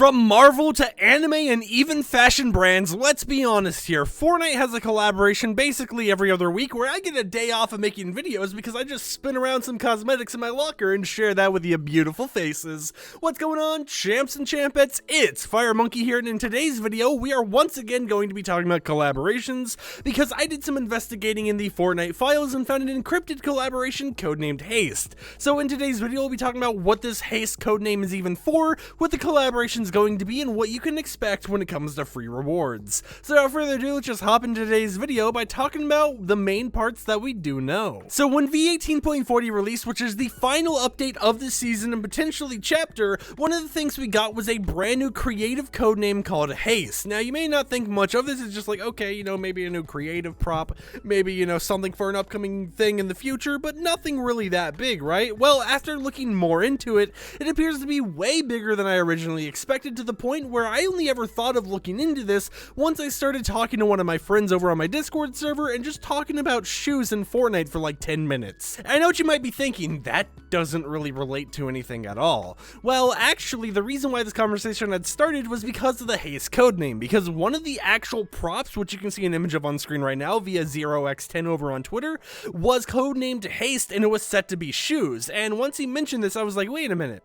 From Marvel to anime and even fashion brands, let's be honest here, Fortnite has a collaboration basically every other week where I get a day off of making videos because I just spin around some cosmetics in my locker and share that with you beautiful faces. What's going on, champs and champettes? It's FireMonkey here, and in today's video, we are once again going to be talking about collaborations because I did some investigating in the Fortnite files and found an encrypted collaboration codenamed Haste. So in today's video, we'll be talking about what this Haste codename is even for, what the collaboration going to be, and what you can expect when it comes to free rewards. So without further ado, let's just hop into today's video by talking about the main parts that we do know. So when V18.40 released, which is the final update of the season and potentially chapter, one of the things we got was a brand new creative codename called Haste. Now you may not think much of this, it's just like, okay, you know, maybe a new creative prop, maybe, you know, something for an upcoming thing in the future, but nothing really that big, right? Well, after looking more into it, it appears to be way bigger than I originally expected, to the point where I only ever thought of looking into this once I started talking to one of my friends over on my Discord server and just talking about shoes in Fortnite for like 10 minutes. I know what you might be thinking, that doesn't really relate to anything at all. Well, actually, the reason why this conversation had started was because of the Haste codename, because one of the actual props, which you can see an image of on screen right now via 0x10 over on Twitter, was codenamed Haste, and it was set to be shoes. And once he mentioned this, I was like, wait a minute.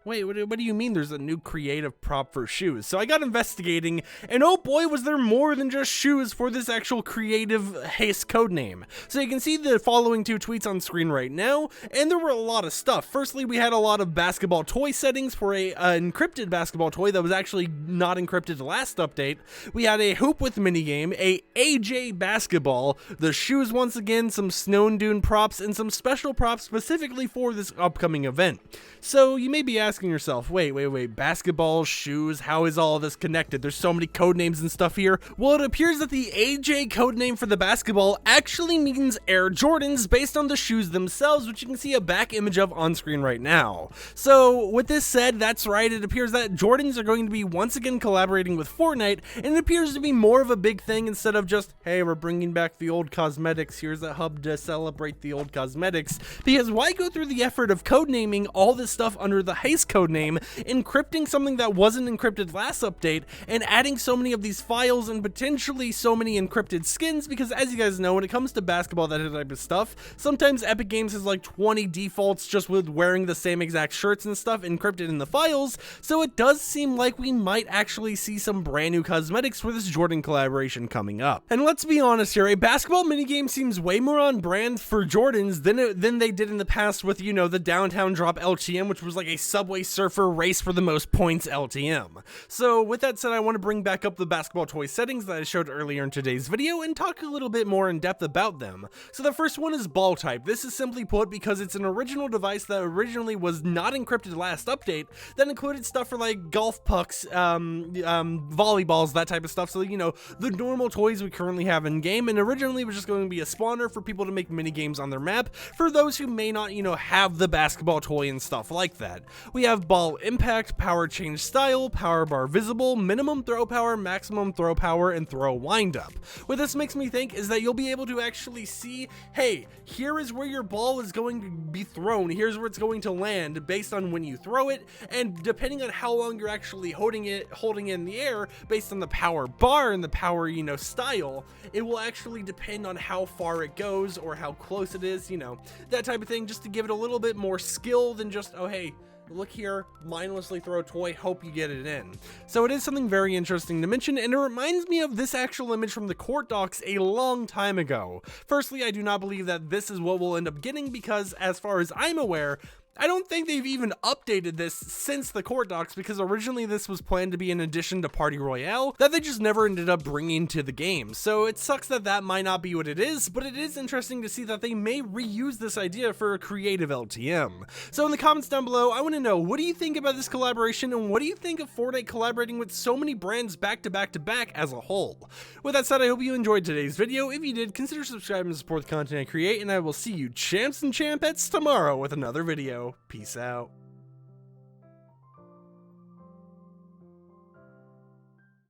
Wait, what do you mean there's a new creative prop for shoes? So I got investigating, and oh boy, was there more than just shoes for this actual creative Haste codename. So you can see the following two tweets on screen right now, and there were a lot of stuff. Firstly, we had a lot of basketball toy settings for a encrypted basketball toy that was actually not encrypted last update. We had a hoop with minigame, a AJ basketball, the shoes once again, some snow and dune props, and some special props specifically for this upcoming event. So you may be asking yourself, wait, basketball, shoes, how is all of this connected? There's so many code names and stuff here. Well, it appears that the AJ code name for the basketball actually means Air Jordans based on the shoes themselves, which you can see a back image of on screen right now. So with this said, that's right, it appears that Jordans are going to be once again collaborating with Fortnite, and it appears to be more of a big thing instead of just, hey, we're bringing back the old cosmetics, here's a hub to celebrate the old cosmetics, because why go through the effort of codenaming all this stuff under the Haste codename, encrypting something that wasn't encrypted last update, and adding so many of these files and potentially so many encrypted skins, because as you guys know, when it comes to basketball, that type of stuff, sometimes Epic Games has like 20 defaults just with wearing the same exact shirts and stuff encrypted in the files, so it does seem like we might actually see some brand new cosmetics for this Jordan collaboration coming up. And let's be honest here, a basketball minigame seems way more on brand for Jordans than they did in the past with, you know, the Downtown Drop LTM, which was like a Subway Surfer race for the most points LTM. So with that said, I want to bring back up the basketball toy settings that I showed earlier in today's video and talk a little bit more in depth about them. So the first one is ball type. This is simply put because it's an original device that originally was not encrypted last update that included stuff for like golf pucks, volleyballs, that type of stuff. So, you know, the normal toys we currently have in game, and originally was just going to be a spawner for people to make mini games on their map for those who may not, you know, have the basketball toy and stuff like that. We have ball impact, power change style, power bar visible, minimum throw power, maximum throw power, and throw windup. What this makes me think is that you'll be able to actually see, hey, here is where your ball is going to be thrown, here's where it's going to land based on when you throw it, and depending on how long you're actually holding it in the air, based on the power bar and the power, you know, style, it will actually depend on how far it goes or how close it is, you know, that type of thing, just to give it a little bit more skill than just, oh hey, look here, mindlessly throw a toy, hope you get it in. So it is something very interesting to mention, and it reminds me of this actual image from the court docs a long time ago. Firstly, I do not believe that this is what we'll end up getting because, as far as I'm aware, I don't think they've even updated this since the court docs, because originally this was planned to be an addition to Party Royale that they just never ended up bringing to the game. So it sucks that that might not be what it is, but it is interesting to see that they may reuse this idea for a creative LTM. So in the comments down below, I want to know, what do you think about this collaboration, and what do you think of Fortnite collaborating with so many brands back to back to back as a whole? With that said, I hope you enjoyed today's video. If you did, consider subscribing to support the content I create, and I will see you champs and champettes tomorrow with another video. Peace out.